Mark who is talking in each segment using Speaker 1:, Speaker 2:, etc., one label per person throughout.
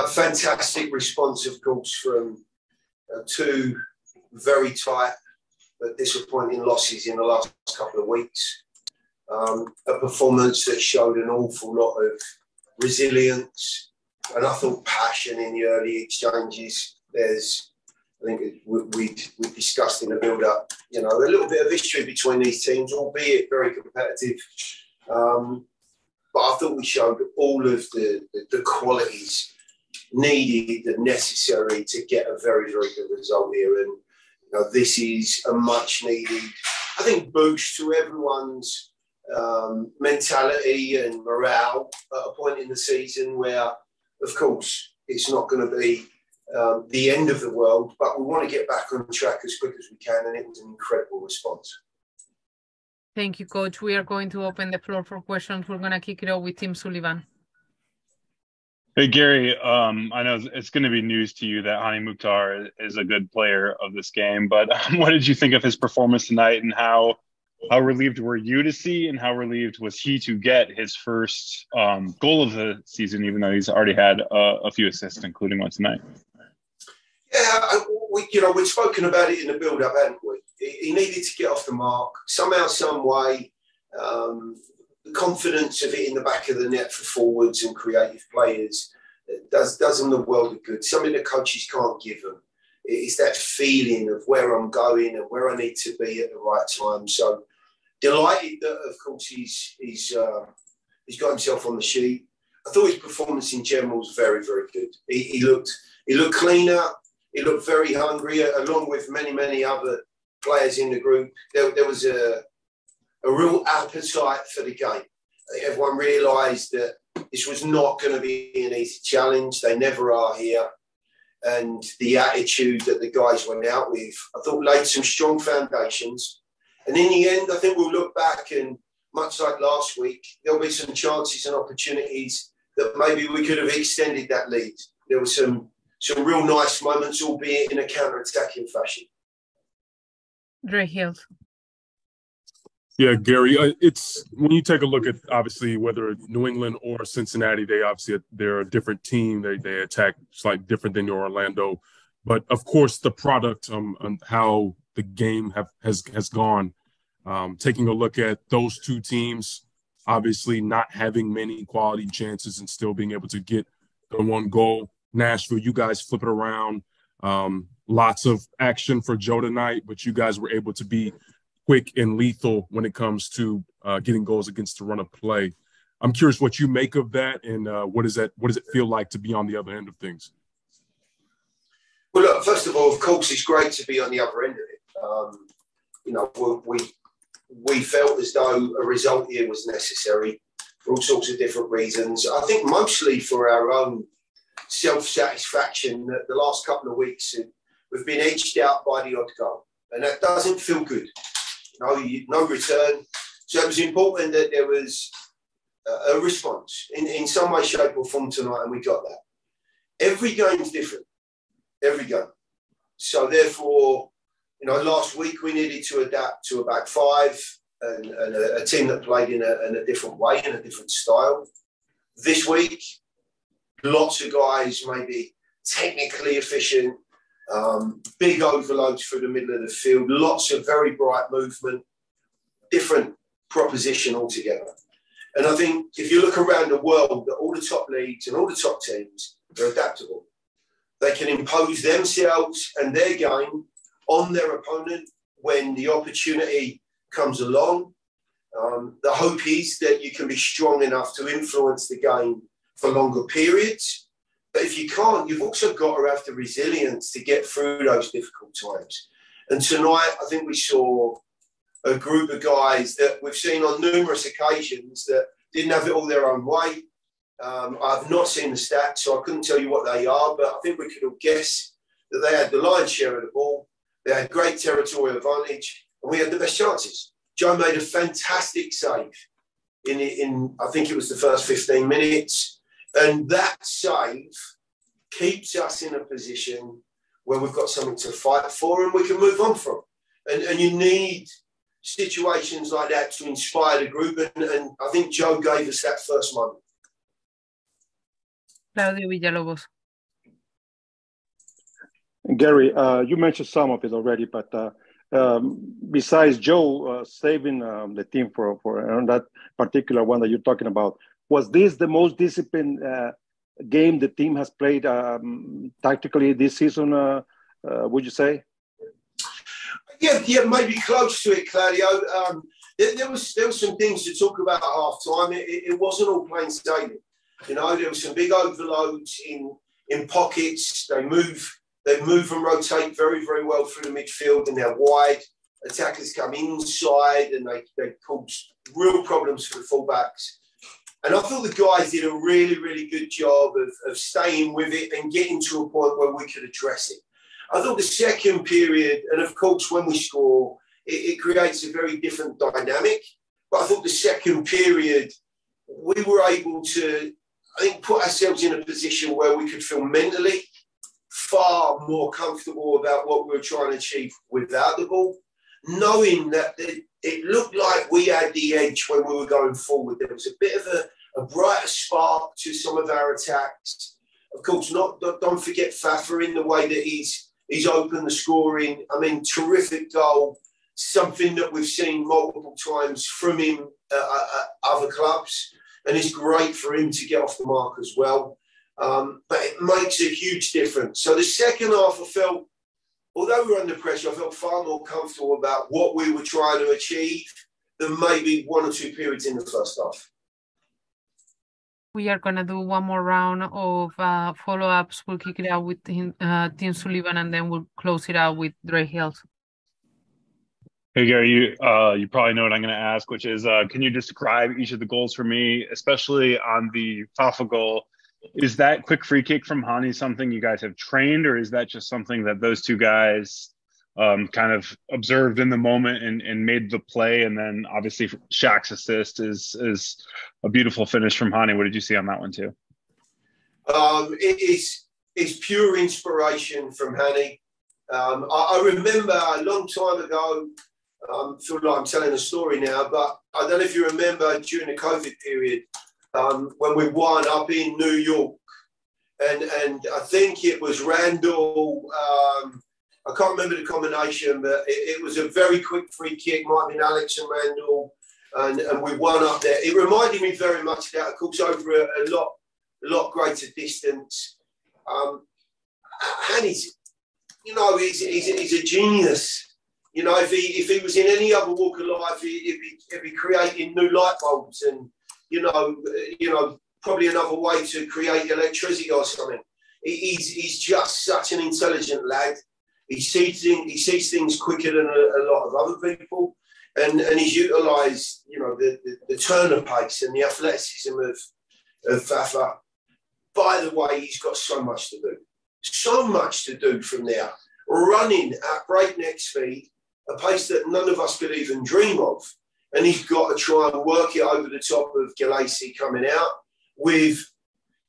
Speaker 1: Fantastic response, of course, from two very tight but disappointing losses in the last couple of weeks. A performance that showed an awful lot of resilience and I thought passion in the early exchanges. I think we discussed in the build-up, a little bit of history between these teams, albeit very competitive. But I thought we showed all of the qualities needed and necessary to get a very, very good result here. And this is a much-needed, I think, boost to everyone's mentality and morale at a point in the season where, of course, it's not going to be the end of the world, but we want to get back on track as quick as we can, and it was an incredible response.
Speaker 2: Thank you, Coach. We are going to open the floor for questions. We're going to kick it off with Tim Sullivan.
Speaker 3: Hey, Gary, I know it's going to be news to you that Hani Mukhtar is a good player of this game, but what did you think of his performance tonight, and how relieved were you to see, and how relieved was he to get his first goal of the season, even though he's already had a few assists, including one tonight?
Speaker 1: Yeah, we've spoken about it in the build-up, haven't we? He needed to get off the mark somehow, some way. The confidence of it in the back of the net for forwards and creative players does them the world of good. Something that coaches can't give them. It's that feeling of where I'm going and where I need to be at the right time. So delighted that, of course, he's got himself on the sheet. I thought his performance in general was very, very good. He looked cleaner. He looked very hungry, along with many, many other players in the group. There was a real appetite for the game. Everyone realised that this was not going to be an easy challenge. They never are here. And the attitude that the guys went out with, I thought, laid some strong foundations. And in the end, I think we'll look back and, much like last week, there'll be some chances and opportunities that maybe we could have extended that lead. There were some real nice moments, albeit in a counter-attacking fashion.
Speaker 2: Dre Hill.
Speaker 4: Yeah, Gary, it's when you take a look at, obviously, whether New England or Cincinnati, they're a different team. They attack slightly different than Orlando. But, of course, the product on how the game has gone, taking a look at those two teams, obviously not having many quality chances and still being able to get the one goal. Nashville, you guys flip it around. Lots of action for Joe tonight, but you guys were able to be quick and lethal when it comes to getting goals against the run of play. I'm curious what you make of that, and what does it feel like to be on the other end of things?
Speaker 1: Well, look, first of all, of course, it's great to be on the other end of it. We felt as though a result here was necessary for all sorts of different reasons. I think mostly for our own self-satisfaction that the last couple of weeks we've been edged out by the odd goal, and that doesn't feel good. No return. So it was important that there was a response in some way, shape or form tonight, and we got that. Every game's different. Every game. So therefore, last week we needed to adapt to a back five and a team that played in a different way, in a different style. This week, lots of guys maybe technically efficient, big overloads through the middle of the field, lots of very bright movement, different proposition altogether. And I think if you look around the world, that all the top leagues and all the top teams, they're adaptable. They can impose themselves and their game on their opponent when the opportunity comes along. The hope is that you can be strong enough to influence the game for longer periods. But if you can't, you've also got to have the resilience to get through those difficult times. And tonight, I think we saw a group of guys that we've seen on numerous occasions that didn't have it all their own way. I've not seen the stats, so I couldn't tell you what they are, but I think we could all guess that they had the lion's share of the ball. They had great territorial advantage, and we had the best chances. Joe made a fantastic save in I think it was the first 15 minutes. And that save keeps us in a position where we've got something to fight for and we can move on from. And you need situations like that to inspire the group. And I think Joe gave us that first moment.
Speaker 2: Claudio Villalobos.
Speaker 5: Gary, you mentioned some of it already, but besides Joe saving the team for on that particular one that you're talking about, was this the most disciplined game the team has played tactically this season? Would you say?
Speaker 1: Yeah, maybe close to it, Claudio. There was some things to talk about at half time. It wasn't all plain sailing. You know, there was some big overloads in pockets. They move and rotate very, very well through the midfield, and they're wide. Attackers come inside, and they cause real problems for the fullbacks. And I thought the guys did a really, really good job of staying with it and getting to a point where we could address it. I thought the second period, and of course when we score, it creates a very different dynamic. But I thought the second period, we were able to, I think, put ourselves in a position where we could feel mentally far more comfortable about what we were trying to achieve without the ball, knowing that it looked like we had the edge when we were going forward. There was a bit of a brighter spark to some of our attacks. Of course, don't forget Fafa in the way that he's opened the scoring. I mean, terrific goal, something that we've seen multiple times from him at other clubs, and it's great for him to get off the mark as well. But it makes a huge difference. So the second half, I felt, although we were under pressure, I felt far more comfortable about what we were trying to achieve than maybe one or two periods in the first half.
Speaker 2: We are going to do one more round of follow-ups. We'll kick it out with Tim Sullivan, and then we'll close it out with Dre Hills.
Speaker 3: Hey, Gary, you probably know what I'm going to ask, which is, can you describe each of the goals for me, especially on the Fafà goal? Is that quick free kick from Hani something you guys have trained, or is that just something that those two guys kind of observed in the moment and made the play? And then obviously Shaq's assist is a beautiful finish from Hani. What did you see on that one too?
Speaker 1: It's pure inspiration from Hani. I remember a long time ago, I feel like I'm telling a story now, but I don't know if you remember during the COVID period, when we won up in New York, and I think it was Randall, I can't remember the combination, but it was a very quick free kick, might have been Alex and Randall, and we won up there. It reminded me very much of that, of course, over a lot greater distance. And he's a genius. You know, if he was in any other walk of life, he'd be creating new light bulbs and, you know, probably another way to create electricity or something. He's just such an intelligent lad. He sees things quicker than a lot of other people, and he's utilised, you know, the turner pace and the athleticism of Fafa. By the way, he's got so much to do from there, running at breakneck speed, a pace that none of us could even dream of. And he's got to try and work it over the top of Galaci coming out with,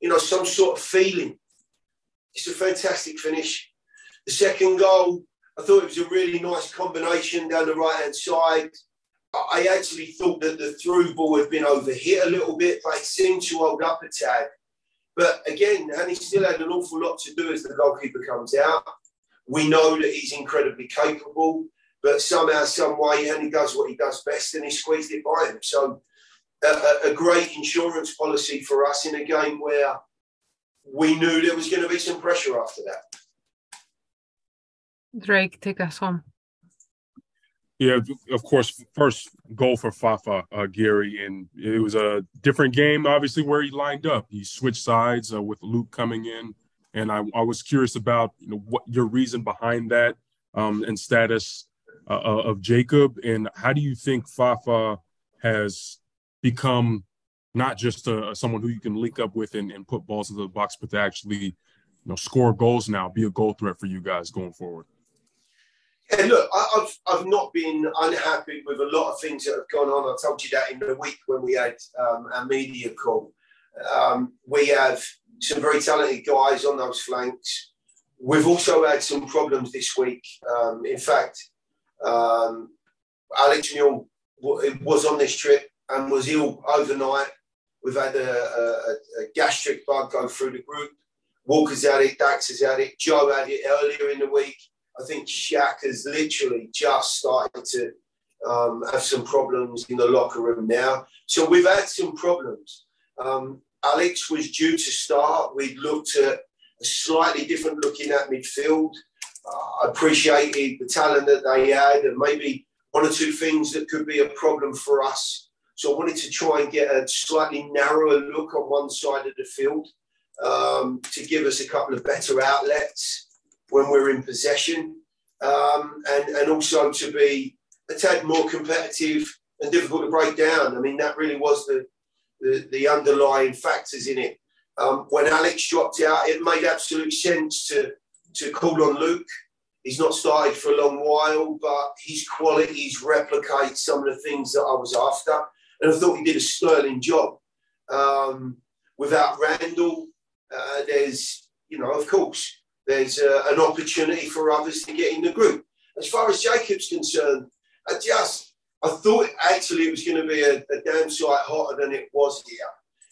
Speaker 1: you know, some sort of feeling. It's a fantastic finish. The second goal, I thought it was a really nice combination down the right-hand side. I actually thought that the through ball had been overhit a little bit, but it seemed to hold up a tad. But again, and he still had an awful lot to do as the goalkeeper comes out. We know that he's incredibly capable, but somehow, some way, and he does what he does best, and he squeezed it by him. So a great insurance policy for us in a game where we knew there was going to be some pressure after that.
Speaker 2: Drake, take us home.
Speaker 4: Yeah, of course, first goal for Fafa, Gary, and it was a different game, obviously, where he lined up. He switched sides with Luke coming in, and I was curious about, you know, what your reason behind that and status of Jacob, and how do you think Fafa has become not just someone who you can link up with and put balls into the box, but to actually, you know, score goals now, be a goal threat for you guys going forward?
Speaker 1: Yeah, look, I've not been unhappy with a lot of things that have gone on. I told you that in the week when we had our media call. We have some very talented guys on those flanks. We've also had some problems this week. In fact, Alex Mule was on this trip and was ill overnight. We've had a gastric bug go through the group. Walker's had it, Dax has had it, Joe had it earlier in the week. I think Shaq has literally just started to have some problems in the locker room now. So we've had some problems. Alex was due to start. We'd looked at a slightly different looking at midfield. I appreciated the talent that they had and maybe one or two things that could be a problem for us. So I wanted to try and get a slightly narrower look on one side of the field to give us a couple of better outlets when we're in possession and also to be a tad more competitive and difficult to break down. I mean, that really was the underlying factors in it. When Alex dropped out, it made absolute sense to call on Luke. He's not started for a long while, but his qualities replicate some of the things that I was after. And I thought he did a sterling job. Without Randall, there's, of course, there's an opportunity for others to get in the group. As far as Jacob's concerned, I thought actually it was going to be a damn sight hotter than it was here.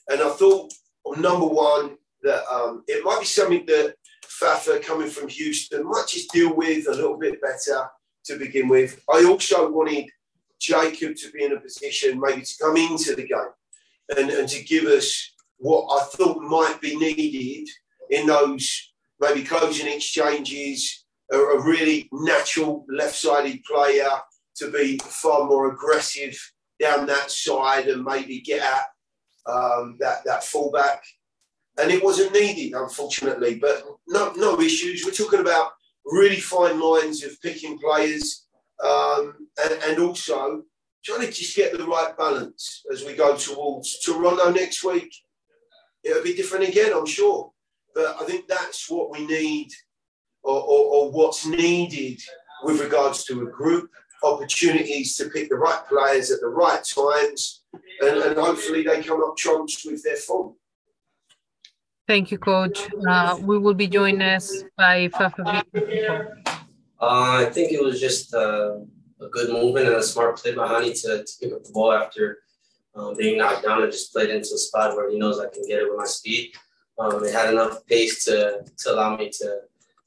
Speaker 1: And I thought, number one, that it might be something that Fafa, coming from Houston, might just deal with a little bit better to begin with. I also wanted Jacob to be in a position maybe to come into the game and to give us what I thought might be needed in those maybe closing exchanges, a really natural left-sided player to be far more aggressive down that side and maybe get at that fullback. And it wasn't needed, unfortunately, but no issues. We're talking about really fine lines of picking players and also trying to just get the right balance as we go towards Toronto next week. It'll be different again, I'm sure. But I think that's what we need or what's needed with regards to a group, opportunities to pick the right players at the right times and hopefully they come up trumps with their form.
Speaker 2: Thank you, Coach. We will be joined next by Fafà Picault.
Speaker 6: I think it was just a good movement and a smart play by Hani to pick up the ball after being knocked down and just played into a spot where he knows I can get it with my speed. It had enough pace to allow me to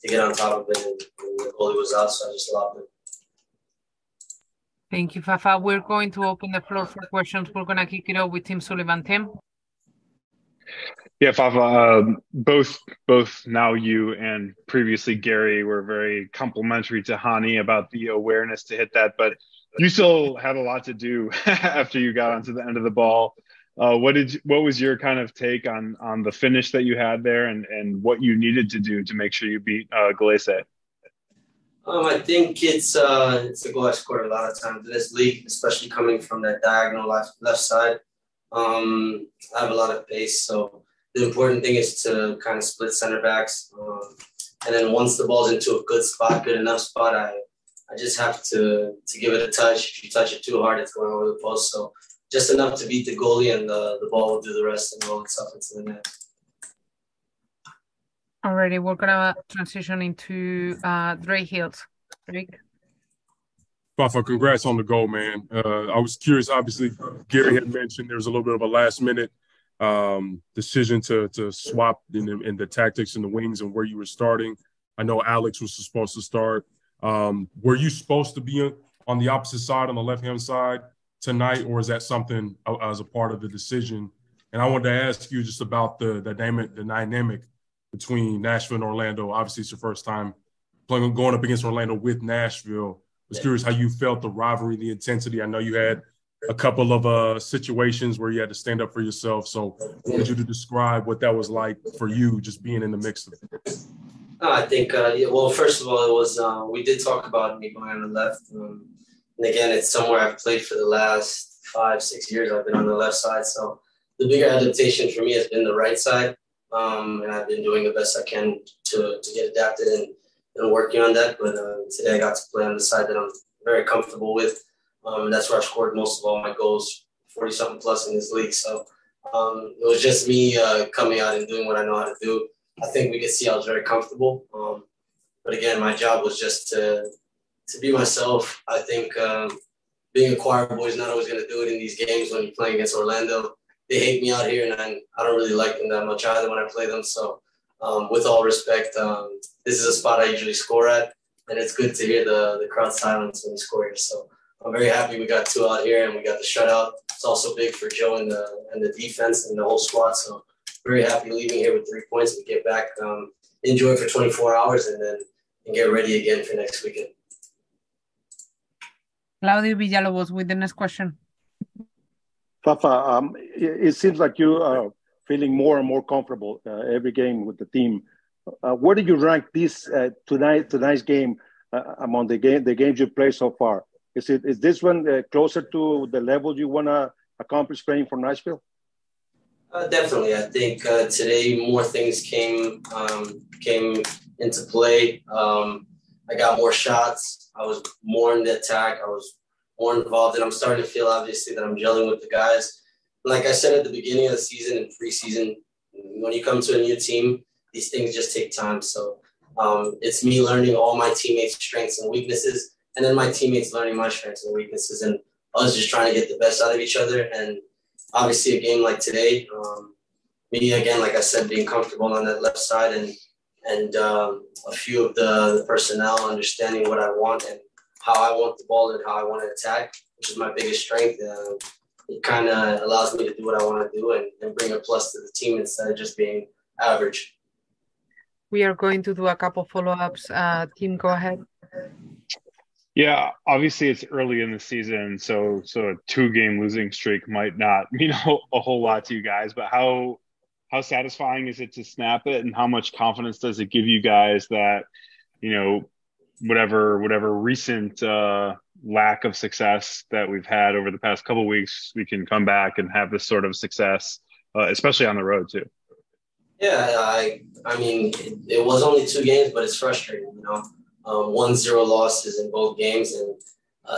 Speaker 6: get on top of it, and the goalie was out, so I just allowed him.
Speaker 2: Thank you, Fafa. We're going to open the floor for questions. We're going to kick it off with Tim Sullivan. Tim?
Speaker 3: Yeah, Fafa, both now you and previously Gary were very complimentary to Hani about the awareness to hit that, but you still had a lot to do after you got onto the end of the ball. What was your kind of take on the finish that you had there and what you needed to do to make sure you beat Galese?
Speaker 6: I think it's a goal I scored a lot of times in this league, especially coming from that diagonal left side. I have a lot of pace, so the important thing is to kind of split center backs. And then once the ball's into a good enough spot, I just have to give it a touch. If you touch it too hard, it's going over the post. So just enough to beat the goalie, and the ball will do the rest and roll itself into the net.
Speaker 2: Alrighty, we're gonna transition into Drake Hills. Drake?
Speaker 4: Fafa, congrats on the goal, man. I was curious, obviously, Gary had mentioned there was a little bit of a last-minute decision to swap in the tactics and the wings and where you were starting. I know Alex was supposed to start. Were you supposed to be on the opposite side, on the left-hand side tonight, or is that something as a part of the decision? And I wanted to ask you just about the dynamic between Nashville and Orlando. Obviously, it's your first time going up against Orlando with Nashville. I was curious how you felt the rivalry, the intensity. I know you had a couple of situations where you had to stand up for yourself. So I wanted you to describe what that was like for you, just being in the mix of it.
Speaker 6: I think, well, first of all, it was, we did talk about me going on the left. And again, it's somewhere I've played for the last 5-6 years. I've been on the left side. So the bigger adaptation for me has been the right side. And I've been doing the best I can to get adapted and working on that. But today I got to play on the side that I'm very comfortable with. And that's where I scored most of all my goals, 40-something plus in this league. So it was just me coming out and doing what I know how to do. I think we could see I was very comfortable. But again, my job was just to be myself. I think being a choir boy is not always going to do it in these games when you're playing against Orlando. they hate me out here, and I don't really like them that much either when I play them. So with all respect, this is a spot I usually score at, and it's good to hear the crowd silence when you score here. So I'm very happy we got 2 out here, and we got the shutout. It's also big for Joe and the defense and the whole squad. So very happy leaving here with 3 points and get back, enjoy for 24 hours, and get ready again for next weekend.
Speaker 2: Claudio Villalobos with the next question.
Speaker 5: Fafa, it seems like you are feeling more and more comfortable every game with the team. Where do you rank this tonight's game among the games you played so far? Is this one closer to the level you want to accomplish playing for Nashville?
Speaker 6: Definitely. I think today more things came into play. I got more shots. I was more in the attack. I was more involved, and I'm starting to feel obviously that I'm gelling with the guys. Like I said at the beginning of the season and preseason, when you come to a new team, these things just take time. So it's me learning all my teammates' strengths and weaknesses, and then my teammates learning my strengths and weaknesses, and us just trying to get the best out of each other. And obviously a game like today, me again, like I said, being comfortable on that left side, and a few of the personnel understanding what I want and how I want the ball and how I want to attack, which is my biggest strength. It kind of allows me to do what I want to do and bring a plus to the team instead of just being average.
Speaker 2: We are going to do a couple follow-ups. Team, go ahead.
Speaker 3: Yeah, obviously it's early in the season, so a 2-game losing streak might not mean a whole lot to you guys. But how satisfying is it to snap it, and how much confidence does it give you guys that, you know, whatever recent lack of success that we've had over the past couple of weeks, we can come back and have this sort of success, especially on the road too?
Speaker 6: Yeah, I mean, it was only 2 games, but it's frustrating, you know. 1-0 losses in both games, and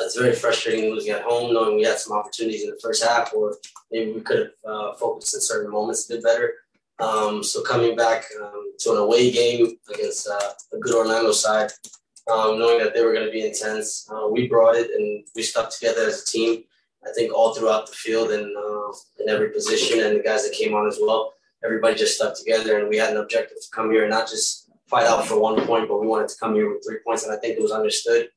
Speaker 6: it's very frustrating losing at home, knowing we had some opportunities in the first half, or maybe we could have focused in certain moments a bit better. So coming back to an away game against a good Orlando side, knowing that they were going to be intense, we brought it and we stuck together as a team. I think all throughout the field and in every position, and the guys that came on as well, everybody just stuck together, and we had an objective to come here and not just fight out for 1 point, but we wanted to come here with 3 points. And I think it was understood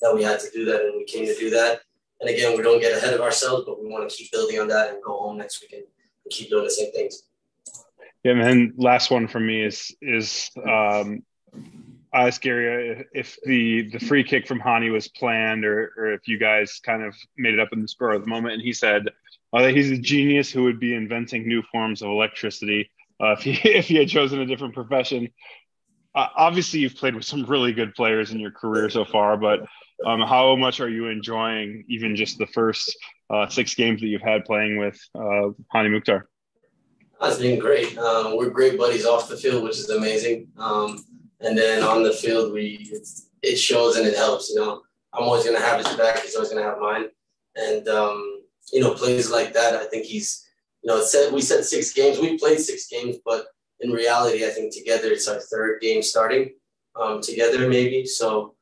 Speaker 6: that we had to do that, and we came to do that. And again, we don't get ahead of ourselves, but we want to keep building on that and go home next week and keep doing the same things.
Speaker 3: Yeah, man. Last one from me is I asked Gary if the free kick from Hani was planned or if you guys kind of made it up in the spur of the moment, and he said that he's a genius who would be inventing new forms of electricity if he had chosen a different profession. Obviously, you've played with some really good players in your career so far, but how much are you enjoying even just the first 6 games that you've had playing with Hani Mukhtar?
Speaker 6: It's been great. We're great buddies off the field, which is amazing. And then on the field, it shows and it helps. You know, I'm always going to have his back. He's always going to have mine. And, you know, plays like that, I think he's, you know, we said 6 games. We played 6 games, but in reality, I think together it's our 3rd game starting together maybe. So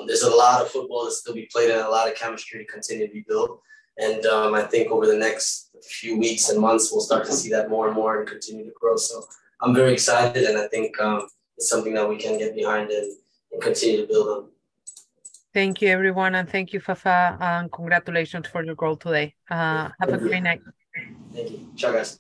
Speaker 6: there's a lot of football to still be played and a lot of chemistry to continue to be built. And I think over the next few weeks and months, we'll start to see that more and more and continue to grow. So I'm very excited, and I think it's something that we can get behind and continue to build on.
Speaker 2: Thank you, everyone, and thank you, Fafa, and congratulations for your goal today. Have a great night.
Speaker 6: Thank you. Ciao, guys.